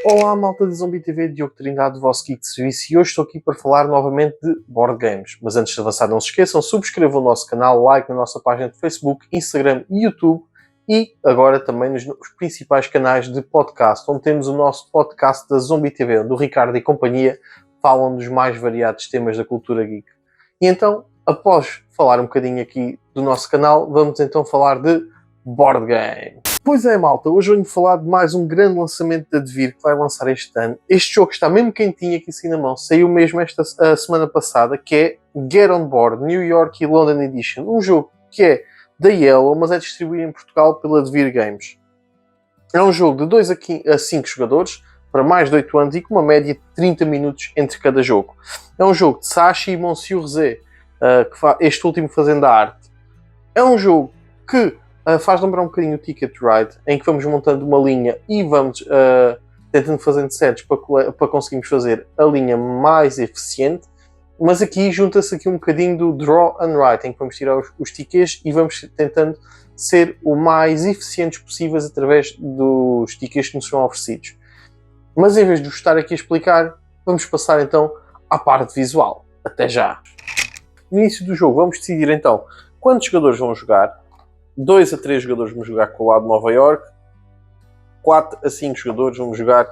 Olá, malta da Zombie TV, Diogo Trindade, vosso geek de serviço, e hoje estou aqui para falar novamente de board games. Mas antes de avançar, não se esqueçam, subscrevam o nosso canal, like na nossa página de Facebook, Instagram e YouTube, e agora também nos principais canais de podcast, onde temos o nosso podcast da Zombie TV, onde o Ricardo e companhia falam dos mais variados temas da cultura geek. E então, após falar um bocadinho aqui do nosso canal, vamos então falar de board game. Pois é, malta, hoje vou-lhe falar de mais um grande lançamento da Devir que vai lançar este ano. Este jogo está mesmo quentinho aqui assim na mão, saiu mesmo a semana passada, que é Get On Board, New York e London Edition. Um jogo que é da Yellow, mas é distribuído em Portugal pela Devir Games. É um jogo de 2 a 5 jogadores, para mais de 8 anos e com uma média de 30 minutos entre cada jogo. É um jogo de Sashi e Monsieur Zé, este último fazendo a arte. É um jogo que faz lembrar um bocadinho o Ticket Ride, em que vamos montando uma linha e vamos tentando fazer sets para conseguirmos fazer a linha mais eficiente, mas aqui junta-se aqui um bocadinho do Draw and Write, em que vamos tirar os tickets e vamos tentando ser o mais eficientes possíveis através dos tickets que nos são oferecidos. Mas em vez de estar aqui a explicar, vamos passar então à parte visual. Até já! No início do jogo vamos decidir então quantos jogadores vão jogar. 2 a 3 jogadores vão jogar com o lado de Nova York, 4 a 5 jogadores vão jogar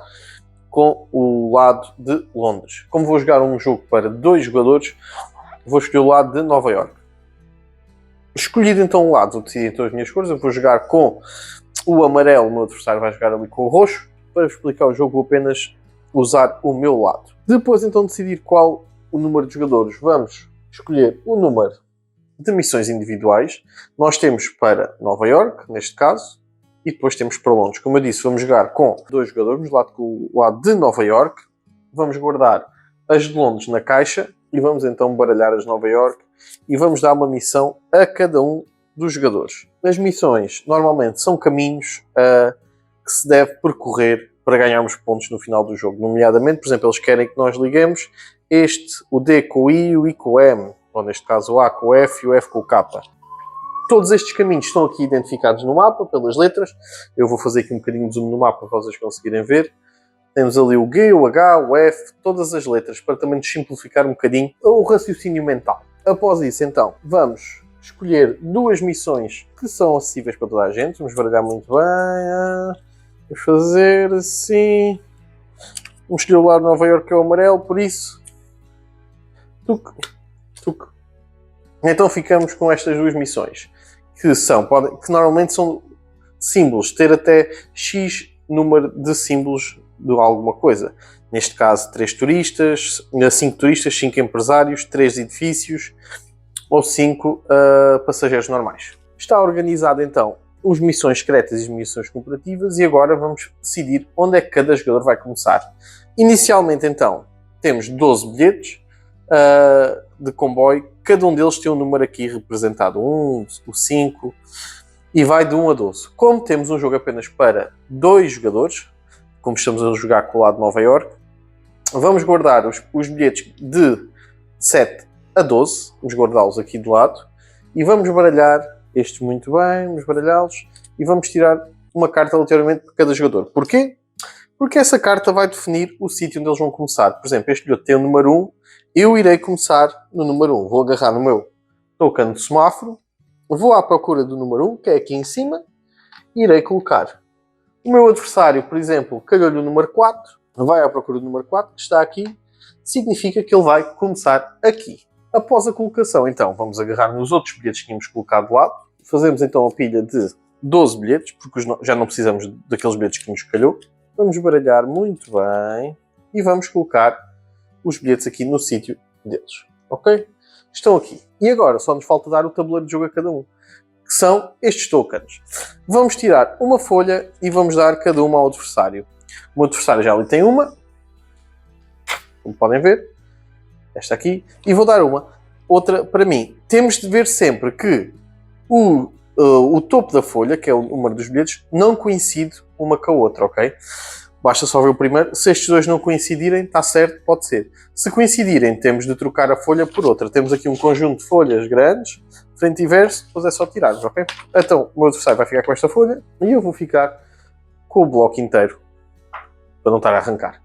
com o lado de Londres. Como vou jogar um jogo para 2 jogadores, vou escolher o lado de Nova York. Escolhido então o lado, vou decidir então as minhas cores. Eu vou jogar com o amarelo, o meu adversário vai jogar ali com o roxo. Para explicar o jogo vou apenas usar o meu lado. Depois então decidir qual o número de jogadores. Vamos escolher o número de missões individuais. Nós temos para Nova York, neste caso, e depois temos para Londres. Como eu disse, vamos jogar com 2 jogadores, com o lado de Nova York. Vamos guardar as de Londres na caixa e vamos então baralhar as de Nova York e vamos dar uma missão a cada um dos jogadores. As missões normalmente são caminhos que se deve percorrer para ganharmos pontos no final do jogo. Nomeadamente, por exemplo, eles querem que nós liguemos o D com o I e o I com o M. Ou neste caso o A com o F e o F com o K. Todos estes caminhos estão aqui identificados no mapa, pelas letras. Eu vou fazer aqui um bocadinho de zoom no mapa para vocês conseguirem ver. Temos ali o G, o H, o F, todas as letras, para também nos simplificar um bocadinho o raciocínio mental. Após isso, então, vamos escolher 2 missões que são acessíveis para toda a gente. Vamos baralhar muito bem. Vamos fazer assim. Vamos escolher o lado de Nova York, que é o amarelo, por isso... Então ficamos com estas 2 missões, que normalmente são símbolos, ter até X número de símbolos de alguma coisa. Neste caso, 3 turistas, 5 turistas, 5 empresários, 3 edifícios ou 5 passageiros normais. Está organizado então as missões secretas e as missões cooperativas e agora vamos decidir onde é que cada jogador vai começar. Inicialmente então temos 12 bilhetes de comboio, cada um deles tem um número aqui representado, 1, o 5, e vai de 1 a 12. Como temos um jogo apenas para 2 jogadores, como estamos a jogar com o lado de Nova York, vamos guardar os bilhetes de 7 a 12, vamos guardá-los aqui do lado, e vamos baralhar estes muito bem, vamos baralhá-los, e vamos tirar uma carta aleatoriamente por cada jogador. Porquê? Porque essa carta vai definir o sítio onde eles vão começar. Por exemplo, este bilhete tem o número 1, eu irei começar no número 1. Vou agarrar no meu token de semáforo, vou à procura do número 1, que é aqui em cima, e irei colocar. O meu adversário, por exemplo, calhou-lhe o número 4, vai à procura do número 4, que está aqui, significa que ele vai começar aqui. Após a colocação, então, vamos agarrar nos outros bilhetes que tínhamos colocado de lado, fazemos então a pilha de 12 bilhetes, porque já não precisamos daqueles bilhetes que nos calhou. Vamos baralhar muito bem e vamos colocar os bilhetes aqui no sítio deles. Ok? Estão aqui. E agora só nos falta dar o tabuleiro de jogo a cada um, que são estes tokens. Vamos tirar uma folha e vamos dar cada uma ao adversário. O meu adversário já ali tem uma, como podem ver, esta aqui, e vou dar outra para mim. Temos de ver sempre que o topo da folha, que é o número dos bilhetes, não coincide uma com a outra, ok? Basta só ver o primeiro. Se estes 2 não coincidirem, está certo, pode ser. Se coincidirem, temos de trocar a folha por outra. Temos aqui um conjunto de folhas grandes, frente e verso, depois é só tirarmos, ok? Então, o meu adversário vai ficar com esta folha e eu vou ficar com o bloco inteiro para não estar a arrancar.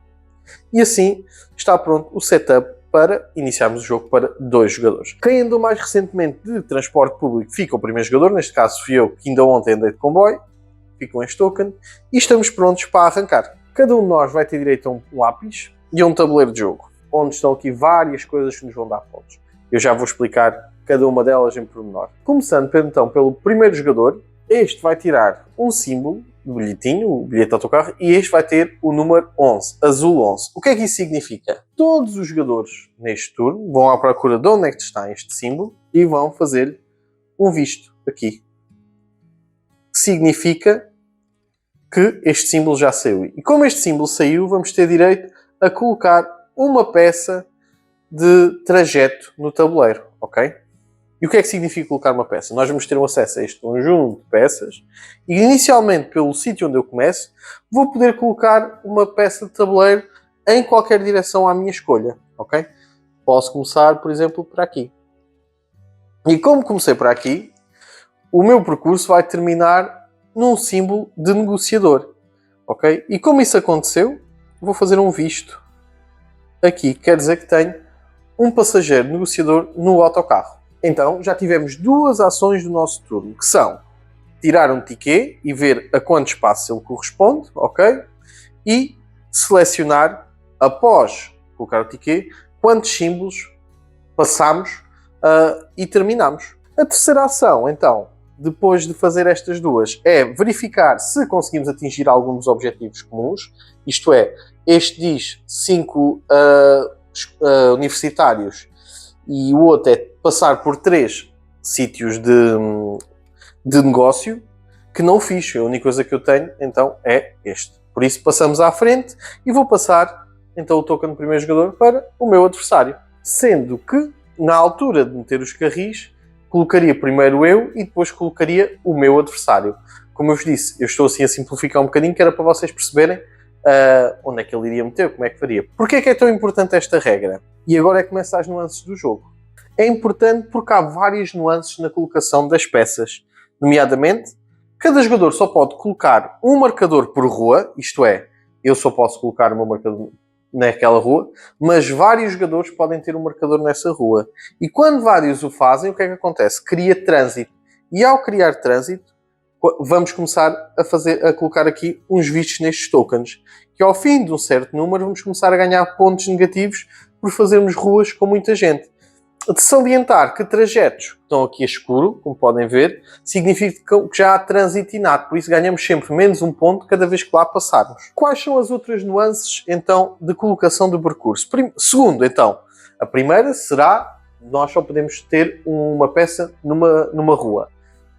E assim está pronto o setup para iniciarmos o jogo para 2 jogadores. Quem andou mais recentemente de transporte público fica o primeiro jogador, neste caso fui eu, que ainda ontem andei de comboio, fica com este token, e estamos prontos para arrancar. Cada um de nós vai ter direito a um lápis e a um tabuleiro de jogo, onde estão aqui várias coisas que nos vão dar pontos. Eu já vou explicar cada uma delas em pormenor. Começando então pelo primeiro jogador, este vai tirar um símbolo do bilhetinho, o bilhete de autocarro, e este vai ter o número 11, azul 11. O que é que isso significa? Todos os jogadores neste turno vão à procura de onde é que está este símbolo e vão fazer um visto aqui. Significa que este símbolo já saiu. E como este símbolo saiu, vamos ter direito a colocar uma peça de trajeto no tabuleiro, ok? E o que é que significa colocar uma peça? Nós vamos ter um acesso a este conjunto de peças e inicialmente pelo sítio onde eu começo vou poder colocar uma peça de tabuleiro em qualquer direção à minha escolha, ok? Posso começar, por exemplo, por aqui. E como comecei por aqui, o meu percurso vai terminar num símbolo de negociador, ok? E como isso aconteceu, vou fazer um visto aqui. Quer dizer que tenho um passageiro negociador no autocarro. Então, já tivemos 2 ações do nosso turno, que são tirar um ticket e ver a quantos passos ele corresponde, ok? E selecionar, após colocar o ticket, quantos símbolos passamos e terminamos. A terceira ação, então, depois de fazer estas 2, é verificar se conseguimos atingir algum dos objetivos comuns, isto é, este diz 5 universitários e o outro é passar por 3 sítios de negócio que não fiz. A única coisa que eu tenho, então, é este. Por isso, passamos à frente e vou passar, então, o token do primeiro jogador para o meu adversário. Sendo que, na altura de meter os carris, colocaria primeiro eu e depois colocaria o meu adversário. Como eu vos disse, eu estou assim a simplificar um bocadinho, que era para vocês perceberem onde é que ele iria meter, como é que faria. Porquê é que é tão importante esta regra? E agora é que começam as nuances do jogo. É importante porque há várias nuances na colocação das peças. Nomeadamente, cada jogador só pode colocar um marcador por rua, isto é, eu só posso colocar o meu marcador naquela rua, mas vários jogadores podem ter um marcador nessa rua. E quando vários o fazem, o que é que acontece? Cria trânsito. E ao criar trânsito, vamos começar a colocar aqui uns vistos nestes tokens, que ao fim de um certo número vamos começar a ganhar pontos negativos por fazermos ruas com muita gente. De salientar que trajetos que estão aqui a escuro, como podem ver, significa que já há trânsito inato, por isso ganhamos sempre menos um ponto cada vez que lá passarmos. Quais são as outras nuances, então, de colocação do percurso? Segundo, então, a primeira será, nós só podemos ter uma peça numa rua.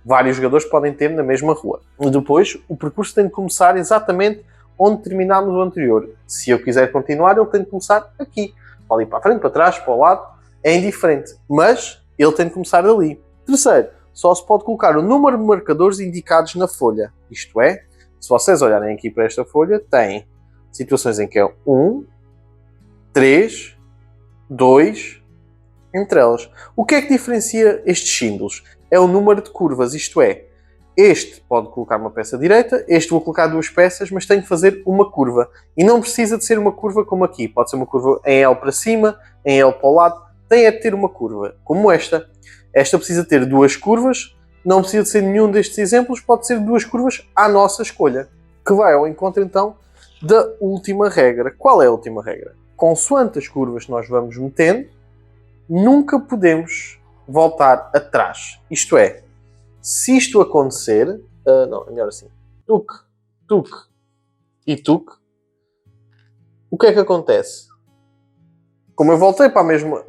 Vários jogadores podem ter na mesma rua. Depois, o percurso tem de começar exatamente onde terminámos o anterior. Se eu quiser continuar, ele tem de começar aqui. Pode ir para a frente, para trás, para o lado. É indiferente, mas ele tem de começar ali. Terceiro, só se pode colocar o número de marcadores indicados na folha. Isto é, se vocês olharem aqui para esta folha, tem situações em que é 1, 3, 2, entre elas. O que é que diferencia estes símbolos? É o número de curvas, isto é, este pode colocar uma peça direita, este vou colocar 2 peças, mas tenho que fazer uma curva. E não precisa de ser uma curva como aqui. Pode ser uma curva em L para cima, em L para o lado. Tem é de ter uma curva, como esta. Esta precisa ter 2 curvas, não precisa de ser nenhum destes exemplos, pode ser 2 curvas à nossa escolha. Que vai ao encontro, então, da última regra. Qual é a última regra? Consoante as curvas que nós vamos metendo, nunca podemos voltar atrás. Isto é, se isto acontecer... não, é melhor assim. Tuc, tuc e tuc. O que é que acontece? Como eu voltei para a mesma...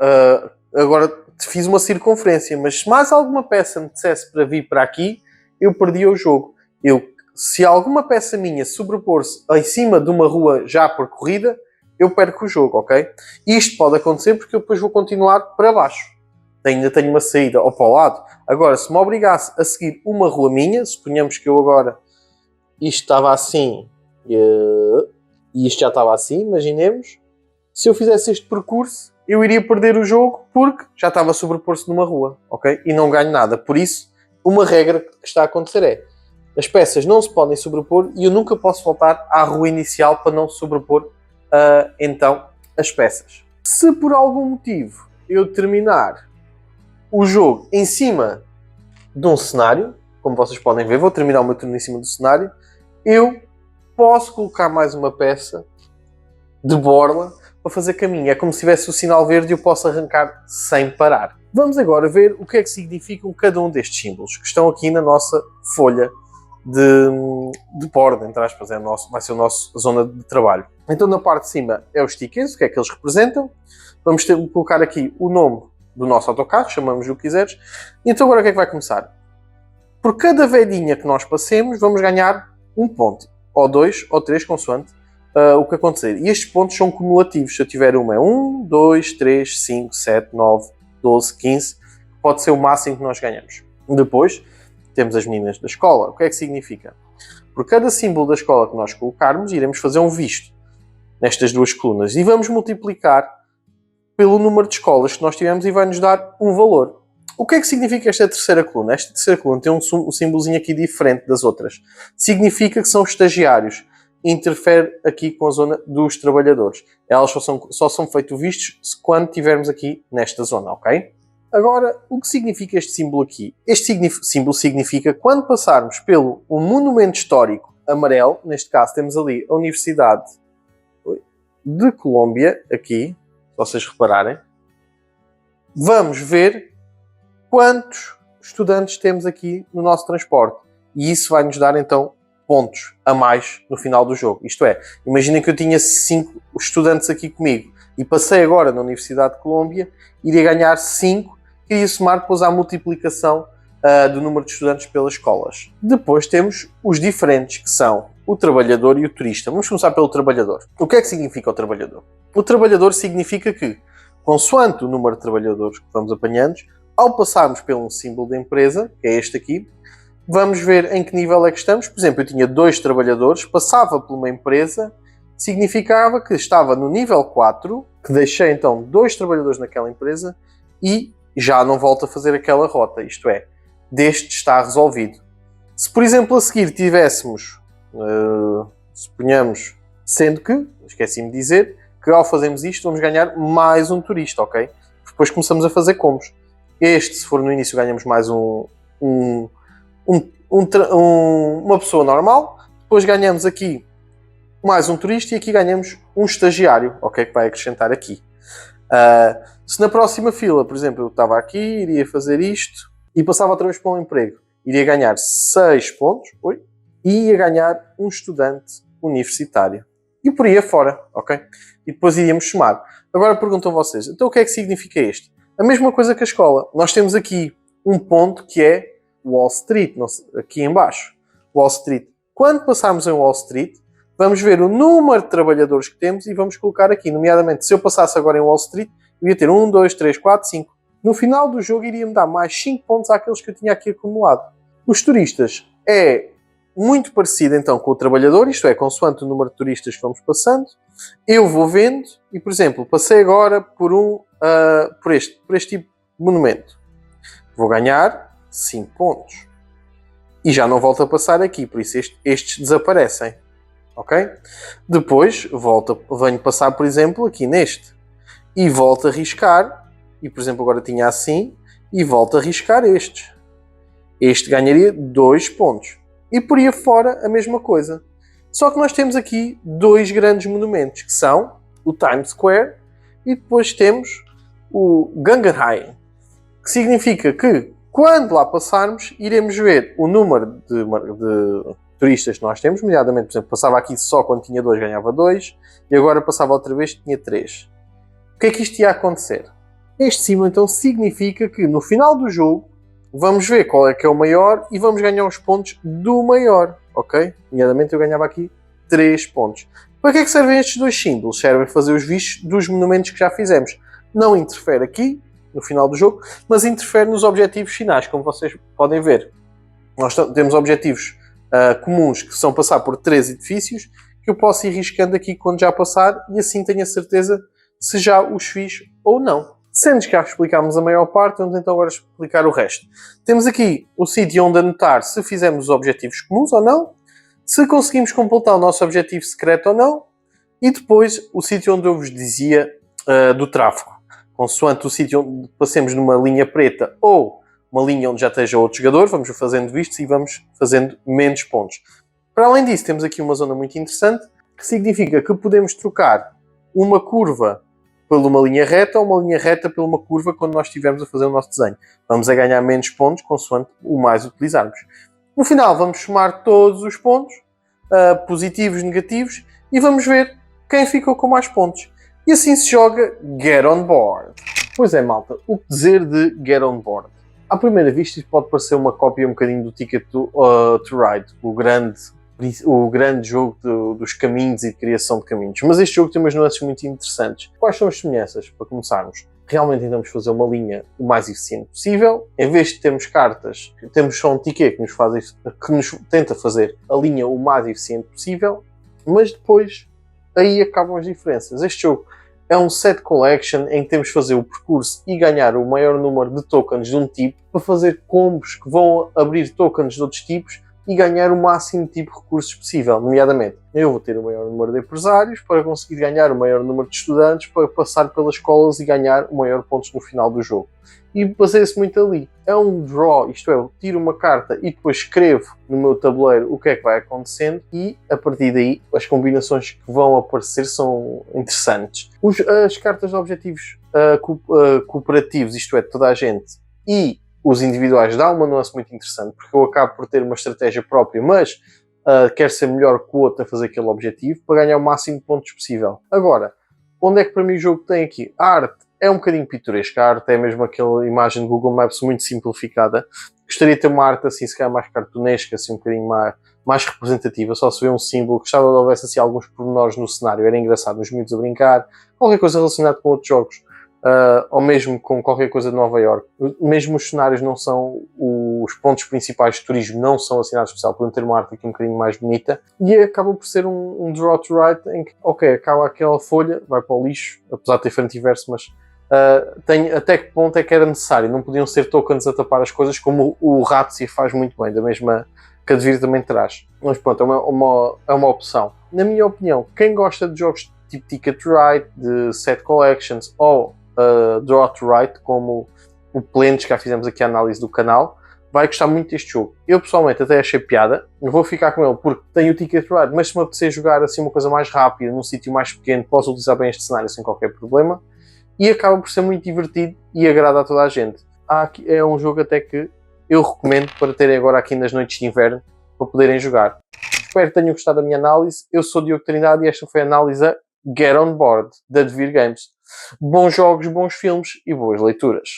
agora fiz uma circunferência, mas se mais alguma peça me dissesse para vir para aqui, eu perdia o jogo. Se alguma peça minha sobrepor-se em cima de uma rua já percorrida, eu perco o jogo, ok? Isto pode acontecer porque eu depois vou continuar para baixo. Ainda tenho uma saída ou para o lado. Agora, se me obrigasse a seguir uma rua minha, suponhamos que eu agora... Isto estava assim e isto já estava assim, imaginemos. Se eu fizesse este percurso, eu iria perder o jogo porque já estava a sobrepor-se numa rua, ok? E não ganho nada. Por isso, uma regra que está a acontecer é As peças não se podem sobrepor e eu nunca posso voltar à rua inicial para não sobrepor então as peças. Se por algum motivo eu terminar o jogo em cima de um cenário, como vocês podem ver, vou terminar o meu turno em cima do cenário, eu posso colocar mais uma peça de borla para fazer caminho. É como se tivesse o sinal verde e eu posso arrancar sem parar. Vamos agora ver o que é que significam cada um destes símbolos que estão aqui na nossa folha de borda, entre aspas, vai ser a nossa zona de trabalho. Então na parte de cima é os stickers, o que é que eles representam. Vamos colocar aqui o nome do nosso autocarro, chamamos o que quiseres. Então agora o que é que vai começar? Por cada velhinha que nós passemos, vamos ganhar um ponto, ou 2, ou 3, consoante o que acontecer. E estes pontos são cumulativos. Se eu tiver uma, é 1, 2, 3, 5, 7, 9, 12, 15. Pode ser o máximo que nós ganhamos. Depois, temos as meninas da escola. O que é que significa? Por cada símbolo da escola que nós colocarmos, iremos fazer um visto nestas duas colunas. E vamos multiplicar pelo número de escolas que nós tivemos e vai-nos dar um valor. O que é que significa esta terceira coluna? Esta terceira coluna tem um símbolozinho aqui diferente das outras. Significa que são estagiários. Interfere aqui com a zona dos trabalhadores. Elas só são feitos vistos quando estivermos aqui nesta zona, ok? Agora, o que significa este símbolo aqui? Este símbolo significa quando passarmos pelo um monumento histórico amarelo, neste caso temos ali a Universidade de Colômbia, aqui, se vocês repararem, vamos ver quantos estudantes temos aqui no nosso transporte. E isso vai nos dar, então, pontos a mais no final do jogo. Isto é, imaginem que eu tinha 5 estudantes aqui comigo e passei agora na Universidade de Colômbia, iria ganhar 5, que iria somar depois à multiplicação do número de estudantes pelas escolas. Depois temos os diferentes, que são o trabalhador e o turista. Vamos começar pelo trabalhador. O que é que significa o trabalhador? O trabalhador significa que, consoante o número de trabalhadores que vamos apanhando, ao passarmos pelo símbolo da empresa, que é este aqui, vamos ver em que nível é que estamos. Por exemplo, eu tinha 2 trabalhadores, passava por uma empresa, significava que estava no nível 4, que deixei então 2 trabalhadores naquela empresa e já não volto a fazer aquela rota. Isto é, deste está resolvido. Se, por exemplo, a seguir tivéssemos, suponhamos, sendo que, esqueci-me de dizer, que ao fazermos isto vamos ganhar mais um turista, ok? Depois começamos a fazer combos. Este, se for no início, ganhamos mais uma pessoa normal. Depois ganhamos aqui mais um turista e aqui ganhamos um estagiário, ok? Que vai acrescentar aqui. Se na próxima fila, por exemplo, eu estava aqui, iria fazer isto e passava outra vez para um emprego, iria ganhar 6 pontos e ia ganhar um estudante universitário. E por aí afora, ok? E depois iríamos somar. Agora perguntam vocês, então o que é que significa este? A mesma coisa que a escola. Nós temos aqui um ponto que é Wall Street, aqui em baixo. Wall Street. Quando passarmos em Wall Street, vamos ver o número de trabalhadores que temos e vamos colocar aqui. Nomeadamente, se eu passasse agora em Wall Street, eu ia ter 1, 2, 3, 4, 5. No final do jogo, iria-me dar mais 5 pontos àqueles que eu tinha aqui acumulado. Os turistas é muito parecido então com o trabalhador, isto é, consoante o número de turistas que vamos passando. Eu vou vendo e, por exemplo, passei agora por este tipo de monumento. Vou ganhar 5 pontos. E já não volto a passar aqui, por isso estes desaparecem. Ok? Depois venho passar, por exemplo, aqui neste. E volto a riscar. E, por exemplo, agora tinha assim. E volto a riscar estes. Este ganharia 2 pontos. E por aí afora a mesma coisa. Só que nós temos aqui 2 grandes monumentos, que são o Times Square e depois temos o Guggenheim, que significa que, quando lá passarmos, iremos ver o número de turistas que nós temos, nomeadamente, por exemplo, passava aqui só quando tinha 2, ganhava 2, e agora passava outra vez, tinha 3. O que é que isto ia acontecer? Este símbolo, então, significa que, no final do jogo, vamos ver qual é que é o maior e vamos ganhar os pontos do maior, ok? Nomeadamente eu ganhava aqui 3 pontos. Para que é que servem estes 2 símbolos? Servem para fazer os vistos dos monumentos que já fizemos. Não interfere aqui, no final do jogo, mas interfere nos objetivos finais, como vocês podem ver. Nós temos objetivos comuns, que são passar por 3 edifícios, que eu posso ir riscando aqui quando já passar e assim tenho a certeza se já os fiz ou não. Sendo que já explicámos a maior parte, vamos então agora explicar o resto. Temos aqui o sítio onde anotar se fizemos os objetivos comuns ou não, se conseguimos completar o nosso objetivo secreto ou não, e depois o sítio onde eu vos dizia do tráfego. Consoante o sítio onde passemos numa linha preta ou uma linha onde já esteja outro jogador, vamos fazendo vistos e vamos fazendo menos pontos. Para além disso, temos aqui uma zona muito interessante, que significa que podemos trocar uma curva por uma linha reta ou uma linha reta por uma curva quando nós estivermos a fazer o nosso desenho. Vamos a ganhar menos pontos consoante o mais utilizarmos. No final, vamos somar todos os pontos, positivos e negativos, e vamos ver quem ficou com mais pontos. E assim se joga Get On Board. Pois é, malta, o que dizer de Get On Board? À primeira vista, isto pode parecer uma cópia um bocadinho do Ticket to Ride, o grande jogo dos caminhos e de criação de caminhos. Mas este jogo tem umas nuances muito interessantes. Quais são as semelhanças? Para começarmos, realmente tentamos fazer uma linha o mais eficiente possível. Em vez de termos cartas, temos só um ticket que nos tenta fazer a linha o mais eficiente possível, mas depois aí acabam as diferenças. Este jogo é um set collection em que temos de fazer o percurso e ganhar o maior número de tokens de um tipo para fazer combos que vão abrir tokens de outros tipos e ganhar o máximo de tipo de recursos possível. Nomeadamente, eu vou ter o maior número de empresários para conseguir ganhar o maior número de estudantes para passar pelas escolas e ganhar o maior pontos no final do jogo. E baseia-se muito ali. É um draw, isto é, eu tiro uma carta e depois escrevo no meu tabuleiro o que é que vai acontecendo e, a partir daí, as combinações que vão aparecer são interessantes. As cartas de objetivos cooperativos, isto é, toda a gente, e os individuais dá uma nuance muito interessante, porque eu acabo por ter uma estratégia própria, mas quero ser melhor que o outro a fazer aquele objetivo para ganhar o máximo de pontos possível. Agora, onde é que para mim o jogo tem aqui? A arte é um bocadinho pitoresca, a arte é mesmo aquela imagem de Google Maps muito simplificada. Gostaria de ter uma arte assim, se calhar mais cartunesca, assim, um bocadinho mais representativa, só se vê um símbolo. Gostava de houvesse assim, alguns pormenores no cenário, era engraçado, os miúdos a brincar, qualquer coisa relacionada com outros jogos. Ou mesmo com qualquer coisa de Nova Iorque. Mesmo os cenários não são os pontos principais de turismo, não são assim nada especial, podem ter uma arte aqui um bocadinho mais bonita e acaba por ser um draw to write em que, ok, acaba aquela folha, vai para o lixo, apesar de ter frente e verso, mas até que ponto é que era necessário? Não podiam ser tokens a tapar as coisas, como o Ratsi faz muito bem, da mesma que a Devir também traz. Mas pronto, é uma opção. Na minha opinião, quem gosta de jogos tipo Ticket to Ride, de set collections ou Draw to Write, como o Plentes, que já fizemos aqui a análise do canal, vai gostar muito deste jogo. Eu pessoalmente até achei piada, não vou ficar com ele porque tenho o Ticket to Ride, mas se me apetecer jogar assim uma coisa mais rápida, num sítio mais pequeno, posso utilizar bem este cenário sem qualquer problema, e acaba por ser muito divertido e agrada a toda a gente. É um jogo até que eu recomendo para terem agora aqui nas noites de inverno, para poderem jogar. Espero que tenham gostado da minha análise. Eu sou Diogo Trindade e esta foi a análise a Get On Board, da Devir Games. Bons jogos, bons filmes e boas leituras.